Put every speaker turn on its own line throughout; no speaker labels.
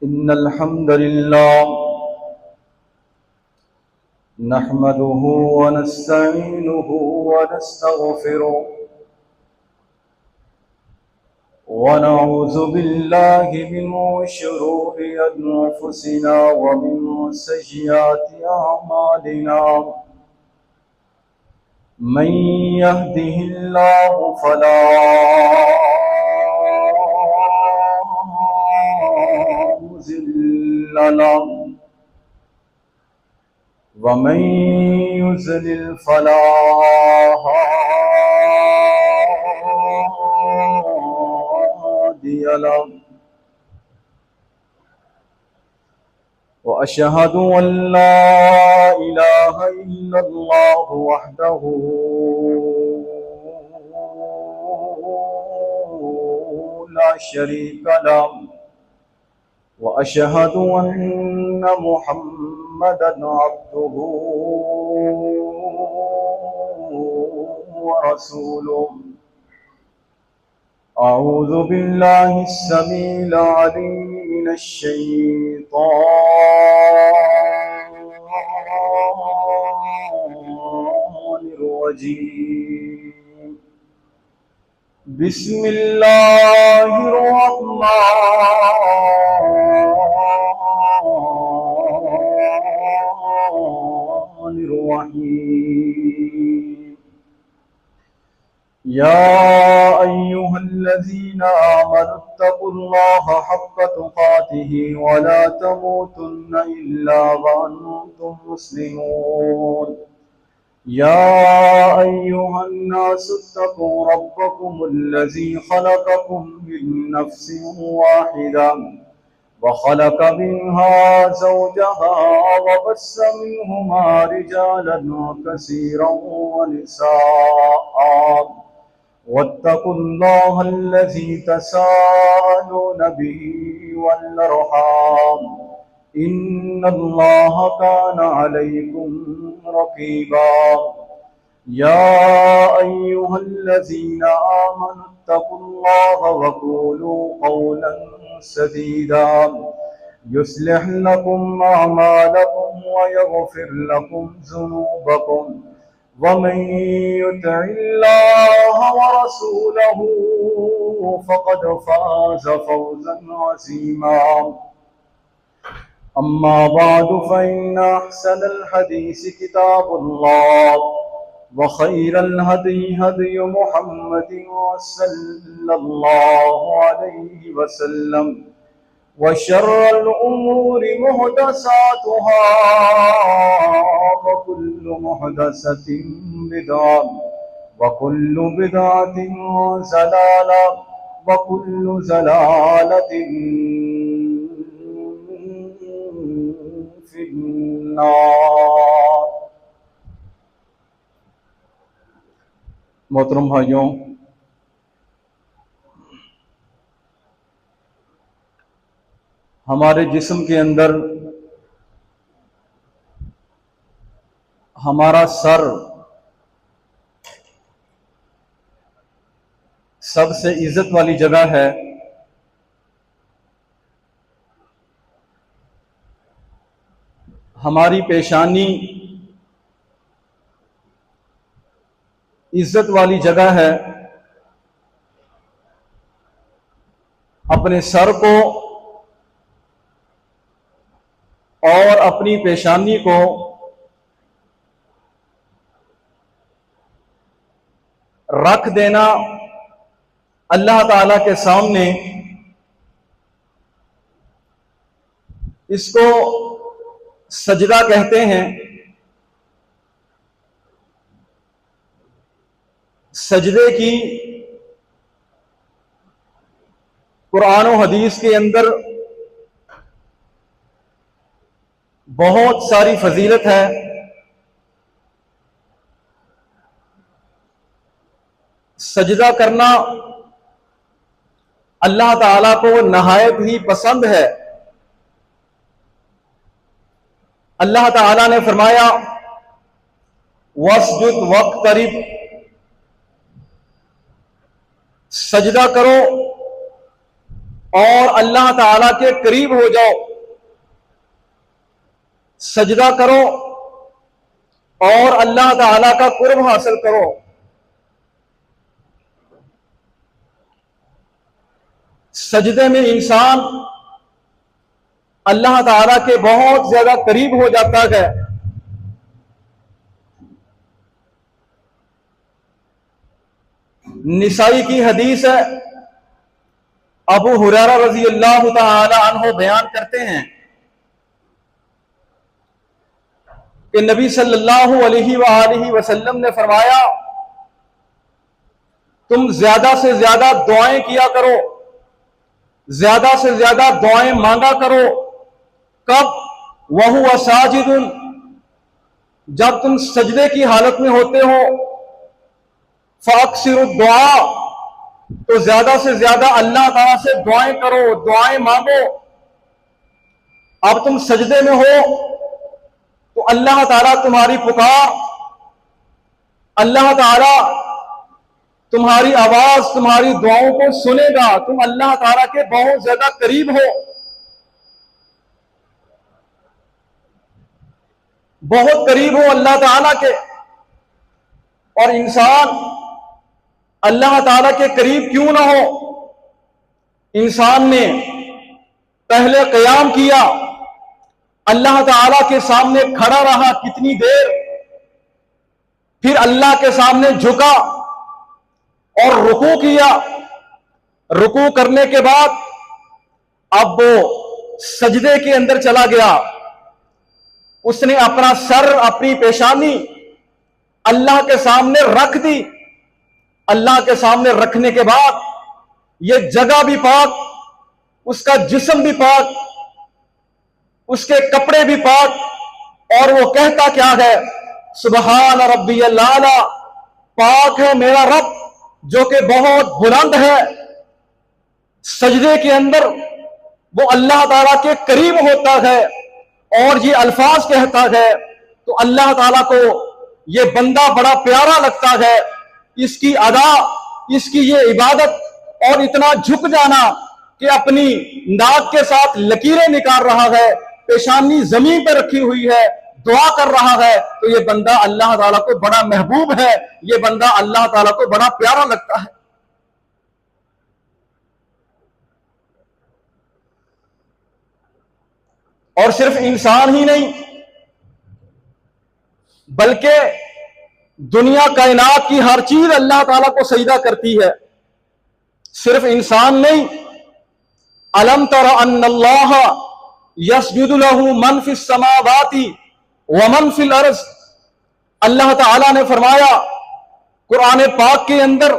इन्नल हम्दुलिल्लाह नहमदुहु व नस्तईनुहु व नस्तगफिरुह व नऊज़ु बिल्लाहि मिन शुरूरि अनफुसिना व मिन सय्यिआति अअमालिना मन यहदिहिल्लाहु फला मुज़िल्ल लहु वमन युज़लिल फला हादिय लहु व अशहदु अन ला इलाहा इल्लल्लाह वहदहु ला शरीक लहु व अशहदु अन्न मुहम्मदन अब्दुहु व रसूलुहु अऊज़ु बिल्लाहि अस्समीइल अलीम मिनश शैतानिर रजीम बिस्मिल्लाहिर रहमानिर रहीम या अय्युहल्लज़ीना आमनुत्तक़ुल्लाहा हक़्क़ तुक़ातिही व ला तमूतुन्ना इल्ला व अन्तुम मुस्लिमून या अय्युहन्नासुत्तक़ू रब्बकुमुल्लज़ी ख़लक़कुम मिन नफ़्सिन वाहिदा व ख़लक़ मिन्हा ज़ौजहा व बस्स मिन्हुमा रिजालन कसीरन व निसाअ वत्तक़ुल्लाहल्लज़ी तसाअलून बिही वल अर्हाम इन्नल्लाहा काना अलैकुम रक़ीबा या अय्युहल्लज़ीना आमनुत्तक़ुल्लाहा व क़ूलू क़ौलन सदीदा युस्लिह लकुम अअमालकुम व यग़फिर लकुम ज़ुनूबकुम वमन युतिइल्लाह व रसूलहु फ़क़द फ़ाज़ फ़ौज़न अज़ीमा अम्मा बादु फ़इन्न अहसनल हदीस किताबुल्लाह व खैरल हदी हदी मुहम्मदिन सल्लल्लाहु अलैहि वसल्लम व शर्रल उमूरि मुहदसातुहा व कुल्लु मुहदसतिन बिदअह व कुल्लु बिदअतिन ज़लाला व कुल्लु ज़लालतिन फिन्नार। मोहतरम भाइयों, हमारे जिस्म के अंदर हमारा सर सबसे इज्जत वाली जगह है। हमारी पेशानी इज्जत वाली जगह है। अपने सर को और अपनी पेशानी को रख देना अल्लाह ताला के सामने, इसको सजदा कहते हैं। सजदे की कुरान और हदीस के अंदर बहुत सारी फजीलत है। सजदा करना अल्लाह ताला को नहायत ही पसंद है। अल्लाह ताला ने फरमाया वस्जुद वक्तरिब, सजदा करो और अल्लाह ताला के करीब हो जाओ। सजदा करो और अल्लाह ताला का कुर्ब हासिल करो। सजदे में इंसान अल्लाह ताला के बहुत ज्यादा करीब हो जाता है। निसाई की हदीस है, अबू हुरैरा रजी अल्लाह ताला अन्हु बयान करते हैं कि नबी सल्लल्लाहु अलैहि वसल्लम ने फरमाया, तुम ज्यादा से ज्यादा दुआएं किया करो, ज्यादा से ज्यादा दुआएं मांगा करो। कब? वहुवा साजिदुन, जब तुम सजदे की हालत में होते हो। फाक्सिरु दुआ, तो ज्यादा से ज्यादा अल्लाह ताला से दुआएं करो, दुआएं मांगो। अब तुम सजदे में हो तो अल्लाह ताला तुम्हारी पुकार, अल्लाह ताला तुम्हारी आवाज, तुम्हारी दुआओं को सुनेगा। तुम अल्लाह ताला के बहुत ज्यादा करीब हो, बहुत करीब हो अल्लाह ताला के। और इंसान अल्लाह ताला के करीब क्यों ना हो? इंसान ने पहले क़याम किया, अल्लाह ताला के सामने खड़ा रहा कितनी देर, फिर अल्लाह के सामने झुका और रुकू किया। रुकू करने के बाद अब वो सजदे के अंदर चला गया। उसने अपना सर, अपनी पेशानी अल्लाह के सामने रख दी। अल्लाह के सामने रखने के बाद ये जगह भी पाक, उसका जिस्म भी पाक, उसके कपड़े भी पाक, और वो कहता क्या है? सुबहान रब्बियल आला, पाक है मेरा रब जो कि बहुत बुलंद है। सजदे के अंदर वो अल्लाह ताला के करीब होता है और ये अल्फाज कहता है, तो अल्लाह ताला को ये बंदा बड़ा प्यारा लगता है। इसकी अदा, इसकी ये इबादत और इतना झुक जाना कि अपनी नाक के साथ लकीरें निकाल रहा है, पेशानी जमीन पर रखी हुई है, दुआ कर रहा है, तो ये बंदा अल्लाह ताला को बड़ा महबूब है, ये बंदा अल्लाह ताला को बड़ा प्यारा लगता है। और सिर्फ इंसान ही नहीं, बल्कि दुनिया कायनात की हर चीज अल्लाह ताला को सजदा करती है। सिर्फ इंसान नहीं, अलम तरा अन्नल्लाह यस्जुदु लहू मन फिस समावाति व मन फिल अर्ज़, अल्लाह ताला ने फरमाया कुरान पाक के अंदर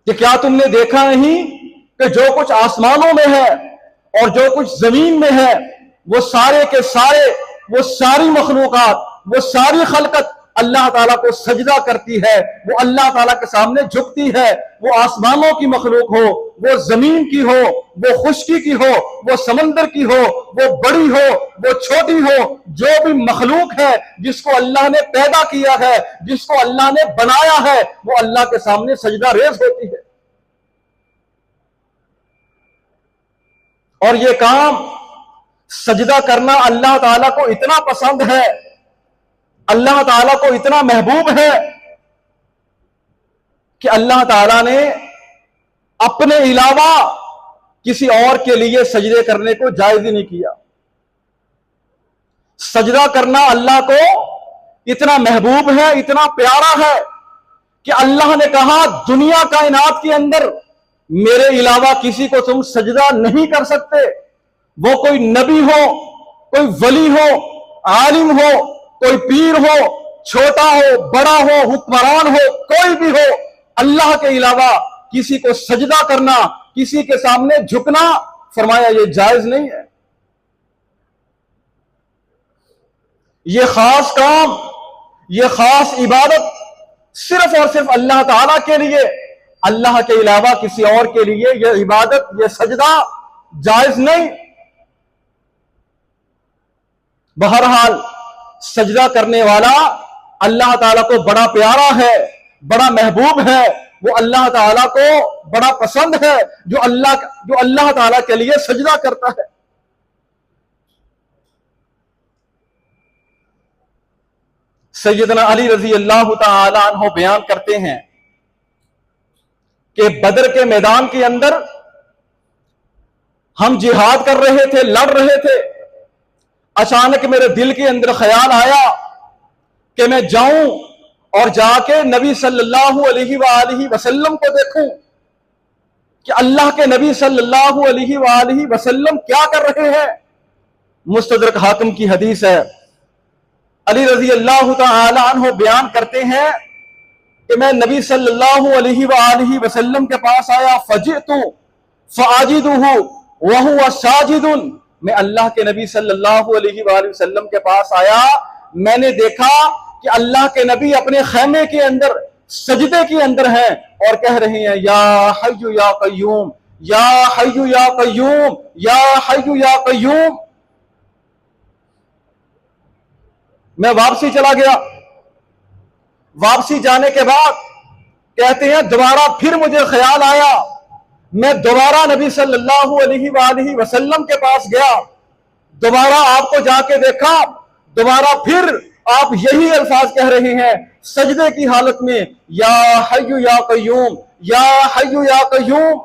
कि क्या तुमने देखा नहीं कि जो कुछ आसमानों में है और जो कुछ जमीन में है, वो सारे के सारे, वो सारी मखलूकात, वो सारी खलकत अल्लाह ताला को सजदा करती है, वो अल्लाह ताला के सामने झुकती है। वो आसमानों की मखलूक हो, वो जमीन की हो, वो खुश्की की हो, वो समंदर की हो, वो बड़ी हो, वो छोटी हो, जो भी मखलूक है जिसको अल्लाह ने पैदा किया है, जिसको अल्लाह ने बनाया है, वो अल्लाह के सामने सजदा रेज होती है। और ये काम सजदा करना अल्लाह ताला को इतना पसंद है, अल्लाह ताला को इतना महबूब है कि अल्लाह ताला ने अपने अलावा किसी और के लिए सजदे करने को जायज ही नहीं किया। सजदा करना अल्लाह को इतना महबूब है, इतना प्यारा है कि अल्लाह ने कहा दुनिया कायनात के अंदर मेरे अलावा किसी को तुम सजदा नहीं कर सकते। वो कोई नबी हो, कोई वली हो, आलिम हो, कोई पीर हो, छोटा हो, बड़ा हो, हुक्मरान हो, कोई भी हो, अल्लाह के अलावा किसी को सजदा करना, किसी के सामने झुकना, फरमाया ये जायज नहीं है। ये खास काम, ये खास इबादत सिर्फ और सिर्फ अल्लाह ताला के लिए, अल्लाह के अलावा किसी और के लिए यह इबादत, यह सजदा जायज नहीं। बहरहाल सजदा करने वाला अल्लाह ताला को बड़ा प्यारा है, बड़ा महबूब है, वो अल्लाह ताला को बड़ा पसंद है जो अल्लाह ताला के लिए सजदा करता है। सैयदना अली रजी अल्लाह ताला अन्हु बयान करते हैं कि बदर के मैदान के अंदर हम जिहाद कर रहे थे, लड़ रहे थे। अचानक मेरे दिल के अंदर ख्याल आया कि मैं जाऊं और जाके नबी सल्लल्लाहु अलैहि वसल्लम को देखूं कि अल्लाह के नबी सल्लल्लाहु अलैहि वसल्लम क्या कर रहे हैं। मुस्तदरक हाकिम की हदीस है। अली रजी अल्लाह तआला अन्हु बयान करते हैं कि मैं नबी सल्लल्लाहु अलैहि वसल्लम के पास आया, फजितु फआजिदुहु व हुवा साजिदुन। मैं अल्लाह के नबी सल्लल्लाहु अलैहि वसल्लम के पास आया, मैंने देखा कि अल्लाह के नबी अपने खैमे के अंदर सजदे के अंदर हैं और कह रहे हैं, या हय्यु या कय्यूम, या हय्यु या कय्यूम, या हय्यु या कय्यूम। मैं वापसी चला गया। वापसी जाने के बाद कहते हैं दोबारा फिर मुझे ख्याल आया, मैं दोबारा नबी सल्लल्लाहु अलैहि वसल्लम के पास गया, दोबारा आपको जाके देखा, दोबारा फिर आप यही अल्फाज कह रहे हैं सजदे की हालत में, या हय्यु या कय्यूम, या हय्यु या कय्यूम।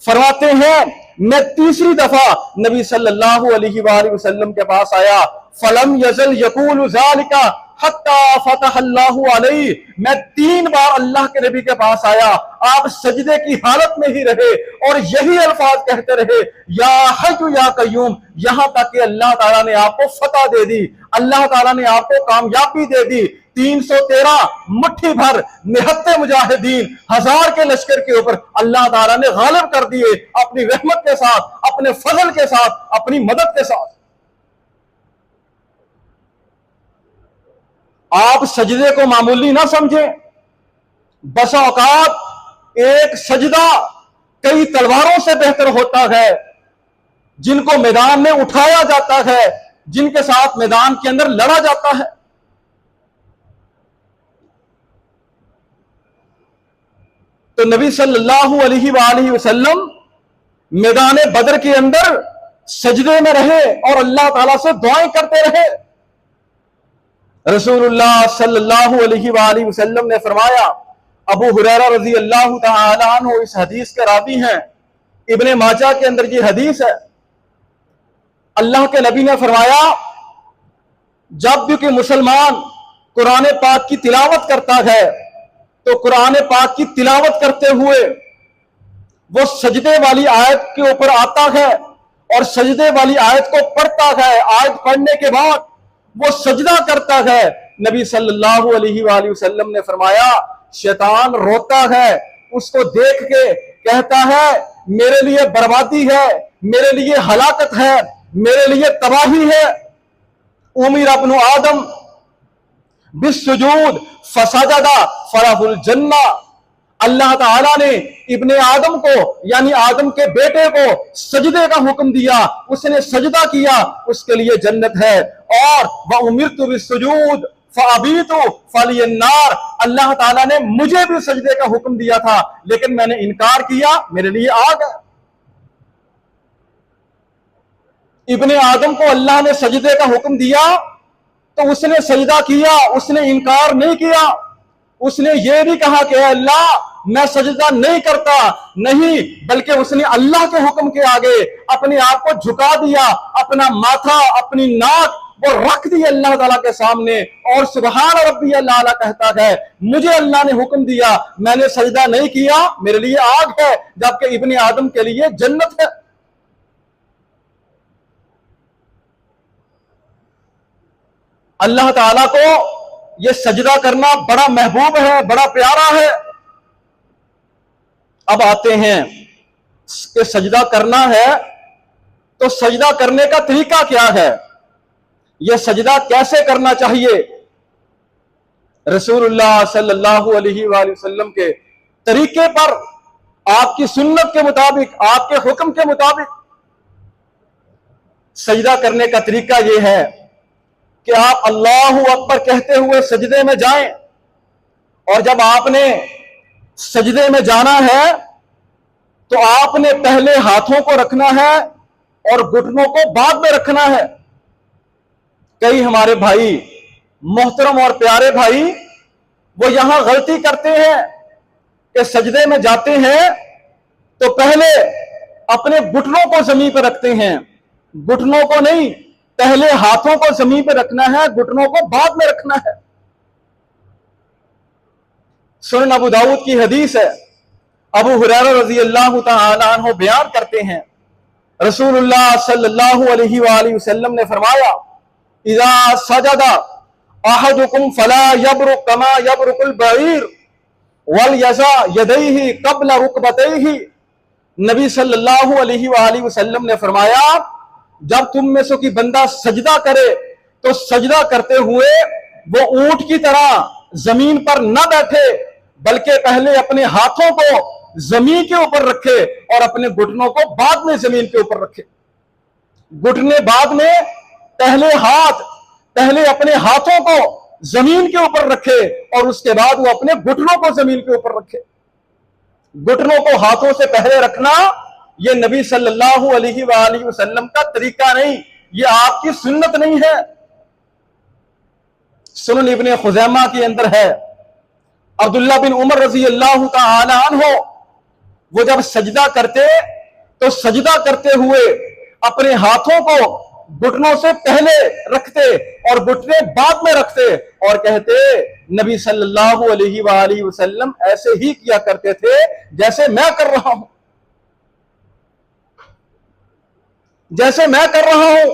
फरमाते हैं मैं तीसरी दफा नबी सल्लल्लाहु अलैहि वसल्लम के पास आया, फलम यजल यकूलु ज़ालिका हत्ता फतहल्लाहु अलैहि। मैं 3 बार अल्लाह के नबी के पास आया, आप सजदे की हालत में ही रहे और यही अल्फाज कहते रहे, या हय्यु या कय्यूम, यहां तक कि अल्लाह ताला ने आपको फतह दे दी, अल्लाह ताला ने आपको कामयाबी दे दी। 313 मुट्ठी भर निहत्ते मुजाहिदीन 1000 के लश्कर के ऊपर अल्लाह ताला ने गालिब कर दिए, अपनी रहमत के साथ, अपने फजल के साथ, अपनी मदद के साथ। आप सजदे को मामूली ना समझें। बस औकात एक सजदा कई तलवारों से बेहतर होता है, जिनको मैदान में उठाया जाता है, जिनके साथ मैदान के अंदर लड़ा जाता है। तो नबी सल्लल्लाहु अलैहि वसल्लम मैदान बदर के अंदर सजदे में रहे और अल्लाह ताला से दुआएं करते रहे। रसूलुल्लाह सल्लल्लाहु अलैहि वसल्लम ने फरमाया, अबू हुरैरा रजी अल्लाह तआला अन्हु इस हदीस के रावी हैं, इब्ने माजा के अंदर ये हदीस है। अल्लाह के नबी ने फरमाया, जब भी कोई मुसलमान कुरान पाक की तिलावत करता है तो कुरान पाक की तिलावत करते हुए वो सजदे वाली आयत के ऊपर आता है और सजदे वाली आयत को पढ़ता है। आयत पढ़ने के बाद वो सजदा करता है। नबी सल्लल्लाहु अलैहि वसल्लम ने फरमाया, शैतान रोता है, उसको देख के कहता है मेरे लिए बर्बादी है, मेरे लिए हलाकत है, मेरे लिए तबाही है। उमिर इब्नु आदम बिस्सुजूद फसजदा फलहुल जन्ना। अल्लाह ताला ने इब्ने आदम को यानी आदम के बेटे को सजदे का हुक्म दिया, उसने सजदा किया, उसके लिए जन्नत है। और व उमिरतु बिस्सुजूद फअबीतु फलियन्नार, अल्लाह ताला ने मुझे भी सजदे का हुक्म दिया था लेकिन मैंने इनकार किया, मेरे लिए आग है। इब्ने आदम को अल्लाह ने सजदे का हुक्म दिया तो उसने सजदा किया, उसने इनकार नहीं किया। उसने ये नहीं कहा कि अल्लाह मैं सजदा नहीं करता, नहीं, बल्कि उसने अल्लाह के हुक्म के आगे अपने आप को झुका दिया, अपना माथा, अपनी नाक वो रख दी अल्लाह ताला के सामने और सुभान रब्बी अल्लाह कहता है, मुझे अल्लाह ने हुक्म दिया, मैंने सजदा नहीं किया, मेरे लिए आग है, जबकि इब्ने आदम के लिए जन्नत है। अल्लाह ताला को यह सजदा करना बड़ा महबूब है, बड़ा प्यारा है। अब आते हैं कि सजदा करना है तो सजदा करने का तरीका क्या है, यह सजदा कैसे करना चाहिए। रसूलुल्लाह सल्लल्लाहु अलैहि वसल्लम के तरीके पर, आपकी सुन्नत के मुताबिक, आपके हुक्म के मुताबिक सजदा करने का तरीका यह है कि आप अल्लाहु अकबर कहते हुए सजदे में जाएं और जब आपने सजदे में जाना है तो आपने पहले हाथों को रखना है और घुटनों को बाद में रखना है। कई हमारे भाई, मोहतरम और प्यारे भाई, वो यहां गलती करते हैं कि सजदे में जाते हैं तो पहले अपने घुटनों को जमीन पर रखते हैं। घुटनों को नहीं, पहले हाथों को जमीन पर रखना है, घुटनों को बाद में रखना है। सुनन अबू दाऊद की हदीस है, अबू हुरैरा रज़ी अल्लाह तआला अन्हु बयान करते हैं, रसूलुल्लाह सल्लल्लाहु अलैहि वसल्लम ने फरमाया, इज़ा सजदा अहदुकुम फला यबरुक कमा यबरुकुल बईर वल यज़ा यदैहि क़ब्ल रुकबतैहि। नबी सल्लल्लाहु अलैहि वसल्लम ने फरमाया, जब तुम में से कोई बंदा सजदा करे तो सजदा करते हुए वो ऊंट की तरह जमीन पर न बैठे, बल्कि पहले अपने हाथों को जमीन के ऊपर रखे और अपने घुटनों को बाद में जमीन के ऊपर रखे। घुटने बाद में, पहले अपने हाथों को जमीन के ऊपर रखे और उसके बाद वो अपने घुटनों को जमीन के ऊपर रखे। घुटनों को हाथों से पहले रखना यह नबी सल्लल्लाहु अलैहि वसल्लम का तरीका नहीं, यह आपकी सुन्नत नहीं है। सुनन इब्ने खुज़ैमा के अंदर है, अब्दुल्लाह बिन उमर रज़ी अल्लाह तआला अन्हु वो जब सजदा करते तो सजदा करते हुए अपने हाथों को घुटनों से पहले रखते और घुटने बाद में रखते और कहते, नबी सल्लल्लाहु अलैहि वसल्लम ऐसे ही किया करते थे जैसे मैं कर रहा हूं, जैसे मैं कर रहा हूं।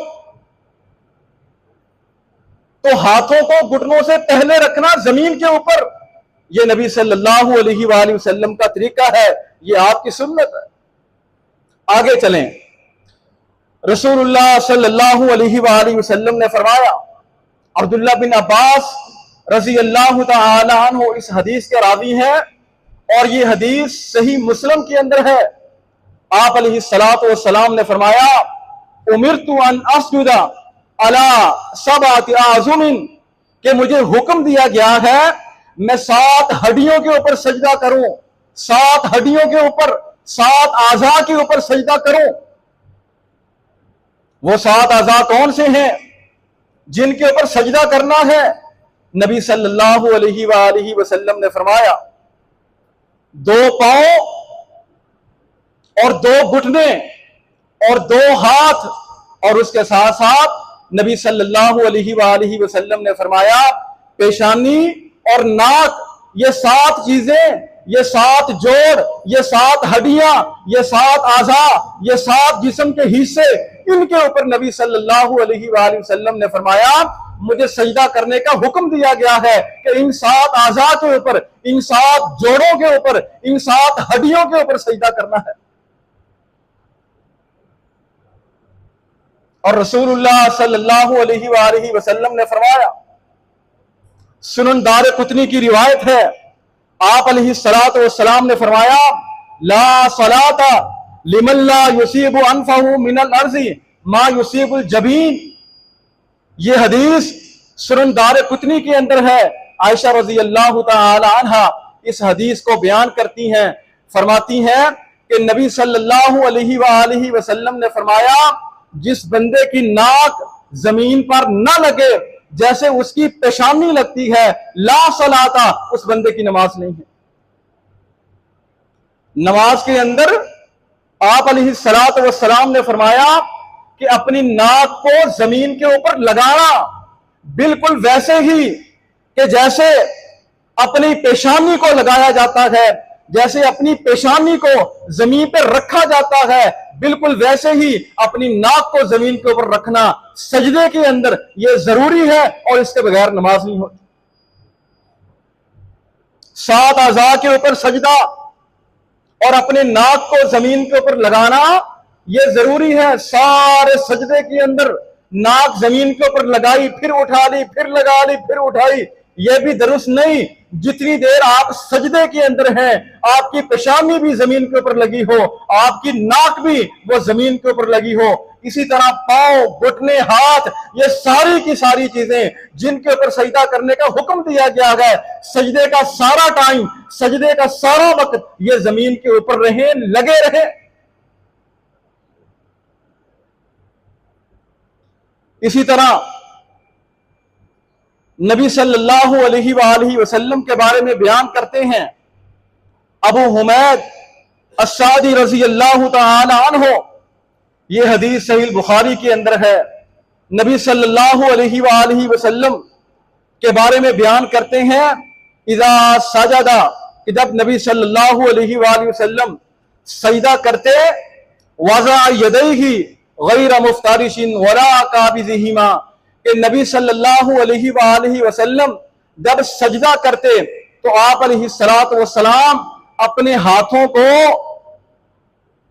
तो हाथों को घुटनों से पहले रखना जमीन के ऊपर, यह नबी सल्लल्लाहु अलैहि वसल्लम का तरीका है, यह आपकी सुन्नत है। आगे चलें, रसूलुल्लाह सल्लल्लाहु अलैहि वसल्लम ने फरमाया, अब्दुल्लाह बिन अब्बास रज़ी अल्लाह तआला अन्हु इस हदीस के रावी हैं और यह हदीस सही मुस्लिम के अंदर है। आप अलैहिस्सलातु वस्सलाम ने फरमाया, उमिरतु अन अस्जुदा अला सबअति आज़ुमिन, कि मुझे हुक्म दिया गया है मैं 7 हड्डियों के ऊपर सजदा करूं, 7 हड्डियों के ऊपर, 7 आज़ा के ऊपर सजदा करूं। वो 7 आज़ा कौन से हैं जिनके ऊपर सजदा करना है? नबी सल्लल्लाहु अलैहि वसल्लम ने फरमाया, 2 पांव और 2 घुटने और 2 हाथ, और उसके साथ साथ नबी सल्लल्लाहु अलैहि वसल्लम ने फरमाया, पेशानी और नाक, ये 7 चीजें, ये 7 जोड़, ये 7 हड्डियां, ये 7 आज़ा, ये 7 जिस्म के हिस्से, इनके ऊपर नबी सल्लल्लाहु अलैहि वसल्लम ने फरमाया, मुझे सजदा करने का हुक्म दिया गया है कि इन 7 आज़ा के ऊपर, इन 7 जोड़ों के ऊपर, इन 7 हड्डियों के ऊपर सजदा करना है। और रसूलुल्लाह सल्लल्लाहु अलैहि वसल्लम ने फरमाया, सुनन दारक़ुतनी की रिवायत है, आप अलैहिस्सलातु वस्सलाम ने फरमाया, ला सलाता लिमन ला युसीबु अनफहु मिनल अर्ज़ि मा युसीबुल जबीन। ये हदीस सुनन दारक़ुतनी के अंदर है। आयशा रज़ी अल्लाह तआला अन्हा इस हदीस को बयान करती हैं, फरमाती हैं कि नबी सल्लल्लाहु अलैहि वसल्लम ने फरमाया, जिस बंदे की नाक जमीन पर न लगे जैसे उसकी पेशानी लगती है, ला सलाता, उस बंदे की नमाज नहीं है। नमाज के अंदर आप अलैहिस्सलातु वस्सलाम ने फरमाया कि अपनी नाक को जमीन के ऊपर लगाना बिल्कुल वैसे ही कि जैसे अपनी पेशानी को लगाया जाता है, जैसे अपनी पेशानी को जमीन पर रखा जाता है, बिल्कुल वैसे ही अपनी नाक को जमीन के ऊपर रखना सजदे के अंदर यह जरूरी है और इसके बगैर नमाज नहीं होती। 7 आज़ा के ऊपर सजदा और अपने नाक को जमीन के ऊपर लगाना यह जरूरी है। सारे सजदे के अंदर नाक जमीन के ऊपर लगाई, फिर उठा ली, फिर लगा ली, फिर उठाई, यह भी दुरुस्त नहीं। जितनी देर आप सजदे के अंदर हैं, आपकी पेशानी भी जमीन के ऊपर लगी हो, आपकी नाक भी वो जमीन के ऊपर लगी हो, इसी तरह पांव, घुटने, हाथ, ये सारी की सारी चीजें जिनके ऊपर सजदा करने का हुक्म दिया गया है, सजदे का सारा टाइम, सजदे का सारा वक्त ये जमीन के ऊपर रहे, लगे रहे। इसी तरह नबी सल्लल्लाहु अलैहि वसल्लम के बारे में बयान करते हैं अबू हुमैद अस्सादी रज़ी अल्लाह तआला अन्हु, ये हदीस सहीह बुखारी के अंदर है। नबी सल्लल्लाहु अलैहि वसल्लम के बारे में बयान करते हैं इज़ा सजदा, कि जब नबी सल्लल्लाहु अलैहि वसल्लम सजदा करते, वज़ा यदैहि गैर मुफ्तारिशिन वला काबिज़िहिमा, कि नबी सल्लल्लाहु अलैहि वसल्लम जब सजदा करते तो आप अलैहिस्सलातु वस्सलाम अपने हाथों को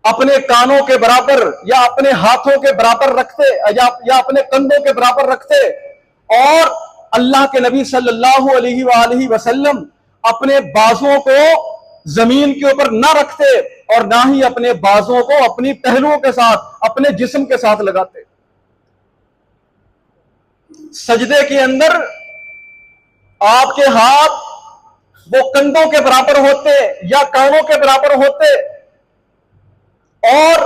अपने कानों के बराबर या अपने हाथों के बराबर रखते या अपने कंधों के बराबर रखते, और अल्लाह के नबी सल्लल्लाहु अलैहि वसल्लम अपने बाजुओं को जमीन के ऊपर ना रखते और ना ही अपने बाजुओं को अपनी पहलुओं के साथ, अपने जिस्म के साथ लगाते। सजदे के अंदर आपके हाथ वो कंधों के बराबर होते या कानों के बराबर होते, और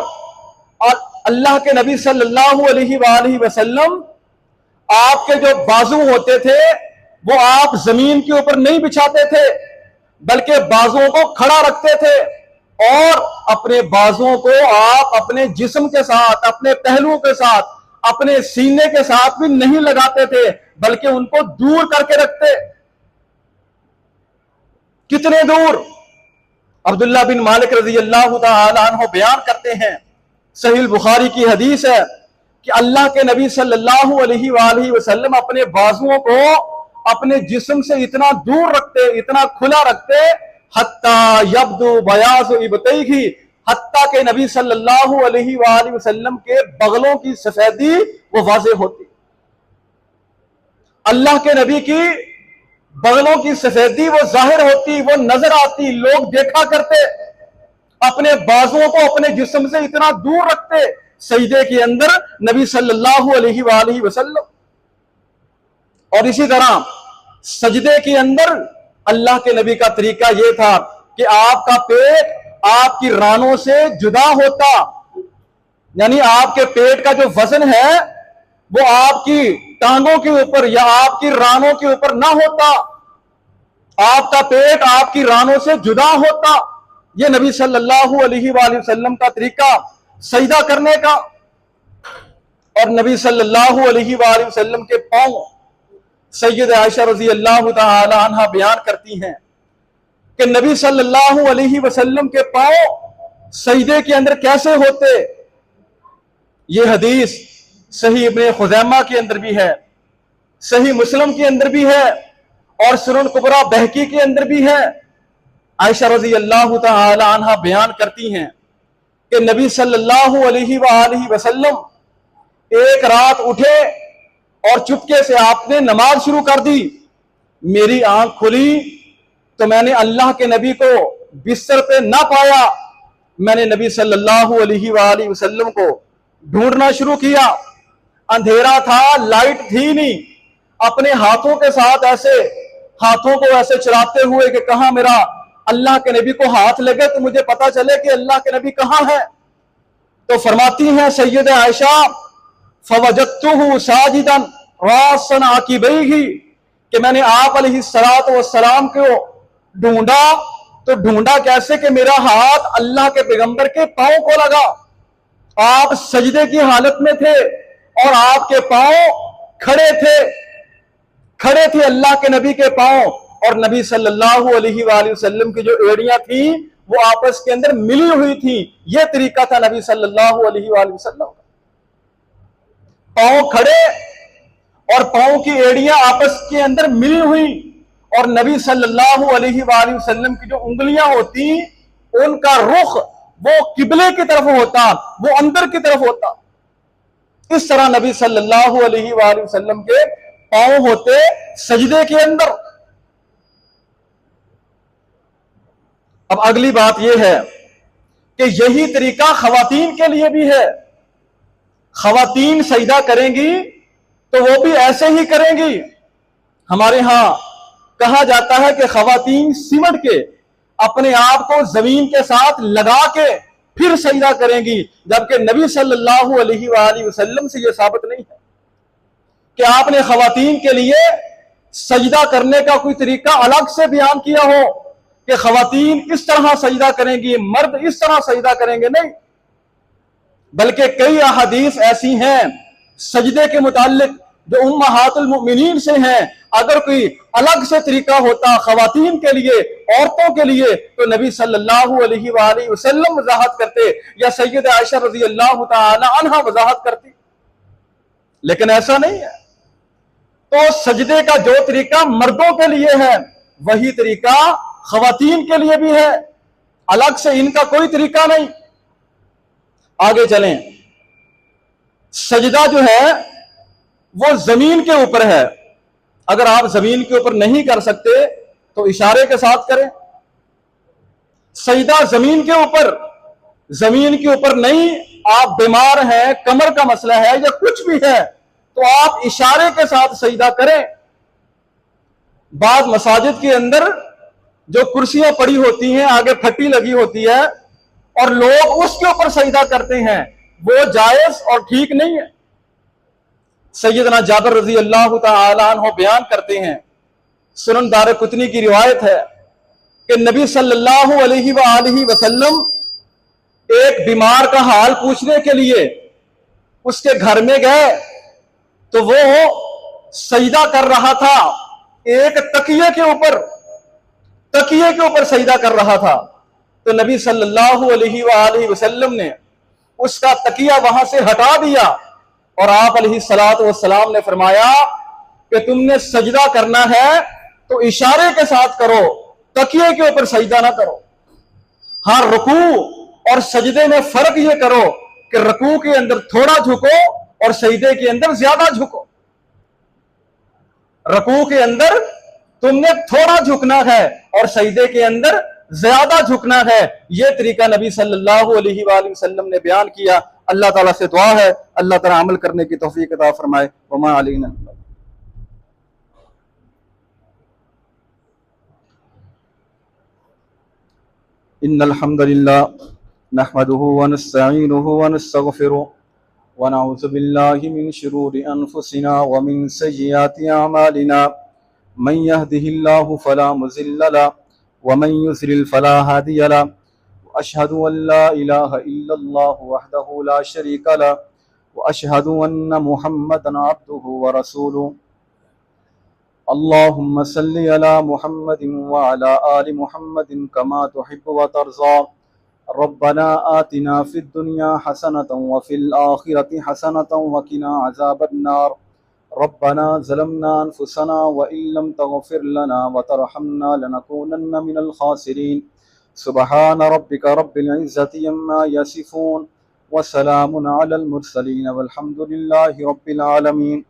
अल्लाह के नबी सल्लल्लाहु अलैहि वसल्लम आपके जो बाजू होते थे वो आप जमीन के ऊपर नहीं बिछाते थे, बल्कि बाजुओं को खड़ा रखते थे, और अपने बाजुओं को आप अपने जिस्म के साथ, अपने पहलुओं के साथ, अपने सीने के साथ भी नहीं लगाते थे, बल्कि उनको दूर करके रखते। कितने दूर? अब्दुल्ला बिन मालिक रज़ी अल्लाह तआला अन्हु बयान करते हैं, सहीह बुखारी की हदीस है कि अल्लाह के नबी सल्लल्लाहु अलैहि वसल्लम अपने बाजुओं को अपने जिस्म से इतना दूर रखते, इतना खुला रखते, हत्ता यब्दु बयाज़ु इब्तैहि, हत्ता के नबी सल्लल्लाहु अलैहि वसल्लम के बगलों की सफेदी वो वाज़ेह होती। अल्लाह के नबी की बगलों की सफेदी वो जाहिर होती, वो नजर आती, लोग देखा करते। अपने बाजुओं को अपने जिस्म से इतना दूर रखते सजदे के अंदर नबी सल्लल्लाहु अलैहि वसल्लम। और इसी तरह सजदे के अंदर अल्लाह के नबी का तरीका यह था कि आपका पेट आपकी रानों से जुदा होता, यानी आपके पेट का जो वजन है वो आपकी टांगों के ऊपर या आपकी रानों के ऊपर ना होता, आपका पेट आपकी रानों से जुदा होता। यह नबी सल्लल्लाहु अलैहि वसल्लम का तरीका सजदा करने का। और नबी सल्लल्लाहु अलैहि वसल्लम के पांव, सैयद आयशा रज़ी अल्लाह तआला अन्हा बयान करती हैं कि नबी सल्लल्लाहु अलैहि वसल्लम के पांव सजदे के अंदर कैसे होते। यह हदीस सही इब्ने खुज़ैमा के अंदर भी है, सही मुस्लिम के अंदर भी है, और सुनन कुबरा बहकी के अंदर भी है। आयशा रज़ी अल्लाह तआला अन्हा बयान करती हैं कि नबी सल्लल्लाहु अलैहि वसल्लम एक रात उठे और चुपके से आपने नमाज शुरू कर दी। मेरी आंख खुली तो मैंने अल्लाह के नबी को बिस्तर पे ना पाया। मैंने नबी सल्लल्लाहु अलैहि वसल्लम को ढूंढना शुरू किया। अंधेरा था, लाइट थी नहीं। अपने हाथों के साथ ऐसे हाथों को ऐसे चलाते हुए कि कहां मेरा अल्लाह के नबी को हाथ लगे तो मुझे पता चले कि अल्लाह के नबी कहां है। तो फरमाती हैं सैयद आयशा, फवजदतुहु साजिदन रासन आकिबैहि, कि मैंने आप अलैहिस्सलातु वस्सलाम को ढूंढा। तो ढूंढा कैसे कि मेरा हाथ अल्लाह के पैगंबर के पांव को लगा। आप सजदे की हालत में थे और आपके पांव खड़े थे अल्लाह के नबी के पांव, और नबी सल्लल्लाहु अलैहि वसल्लम की जो एड़ियां थी वो आपस के अंदर मिली हुई थी। यह तरीका था नबी सल्लल्लाहु अलैहि वसल्लम का। पांव खड़े और पांव की एड़ियां आपस के अंदर मिली हुई, और नबी सल्लल्लाहु अलैहि वसल्लम की जो उंगलियां होती उनका रुख वो किबले की तरफ होता, वो अंदर की तरफ होता। इस तरह नबी सल्लल्लाहु अलैहि वसल्लम के पांव होते सजदे के अंदर। अब अगली बात यह है कि यही तरीका खवातीन के लिए भी है। खवातीन सजदा करेंगी तो वो भी ऐसे ही करेंगी। हमारे यहां कहा जाता है कि खवातीन सिमट के अपने आप को जमीन के साथ लगा के फिर सजदा करेंगी, जबकि नबी सल्लल्लाहु अलैहि वसल्लम से यह साबित नहीं है कि आपने खवातीन के लिए सजदा करने का कोई तरीका अलग से बयान किया हो कि खवातीन इस तरह सजदा करेंगी, मर्द इस तरह सजदा करेंगे। नहीं, बल्कि कई अहादीस ऐसी हैं सजदे के मुतालिक जो उम्महातुल मुमिनीन से हैं। अगर कोई अलग से तरीका होता खवातीन के लिए, औरतों के लिए, तो नबी सल्लल्लाहु अलैहि वसल्लम वजाहत करते या सैयद आयशा रज़ी अल्लाह तआला अन्हा वजाहत करती, लेकिन ऐसा नहीं है। तो सजदे का जो तरीका मर्दों के लिए है वही तरीका खवातीन के लिए भी है, अलग से इनका कोई तरीका नहीं। आगे चलें। सजदा जो है वो जमीन के ऊपर है। अगर आप जमीन के ऊपर नहीं कर सकते तो इशारे के साथ करें। सजदा जमीन के ऊपर नहीं, आप बीमार हैं, कमर का मसला है या कुछ भी है, तो आप इशारे के साथ सजदा करें। बाद मसाजिद के अंदर जो कुर्सियां पड़ी होती हैं, आगे फट्टी लगी होती है और लोग उसके ऊपर सजदा करते हैं, वो जायज और ठीक नहीं है। सैयदना जाबिर रज़ी अल्लाह तआला अन्हु बयान करते हैं, सुनन दारक़ुतनी की रिवायत है कि नबी सल्लल्लाहु अलैहि वसल्लम एक बीमार का हाल पूछने के लिए उसके घर में गए तो वो सजदा कर रहा था, एक तकिए के ऊपर सजदा कर रहा था। तो नबी सल्लल्लाहु अलैहि वसल्लम ने उसका तकिया वहां से हटा दिया और आप अलैहिस्सलातु वस्सलाम ने फरमाया कि तुमने सजदा करना है तो इशारे के साथ करो, तकिए के ऊपर सजदा ना करो। हाँ, रुकू और सजदे में फर्क ये करो कि रुकू के अंदर थोड़ा झुको और सजदे के अंदर ज्यादा झुको। रुकू के अंदर तुमने थोड़ा झुकना है और सजदे के अंदर ज्यादा झुकना है। यह तरीका नबी सल्लल्लाहु अलैहि वसल्लम ने बयान किया। अल्लाह ताला से दुआ है अल्लाह ताला अमल करने की तौफीक अता फरमाए। वमा अलैना। इन्नल हम्दुलिल्लाह नहमदुहु व नस्तईनुहु व नस्तगफिरुहु व नऊज़ु बिल्लाहि मिन शुरूरि अनफुसिना व मिन सय्यिआति अमालिना मन यहदिहिल्लाहु फला मुज़िल्ल लहु व मन युज़लिल फला हादिय लहु। अशहदु अन ला इलाहा इल्लल्लाहु वहदहु ला शरीका लहु व अशहदु अन्न मुहम्मदन अब्दुहु व रसूलुहु। अल्लाहुम्मा सल्लि अला मुहम्मदिन व अला आलि मुहम्मदिन कमा तुहिब्बु व तर्ज़ा। रब्बना आतिना फिद दुनिया हसनतन व फिल आखिरति हसनतन व किना अज़ाबन्नार। रब्बना ज़लमना अनफुसना व इल्लम तग़फिर लना व तरहमना लनकूनन्न मिनल खासिरीन। सुब्हान रब्बिका रब्बिल इज़्ज़ति अम्मा यसिफून व सलामुन अलल मुरसलीन वल्हम्दुलिल्लाहि रब्बिल आलमीन।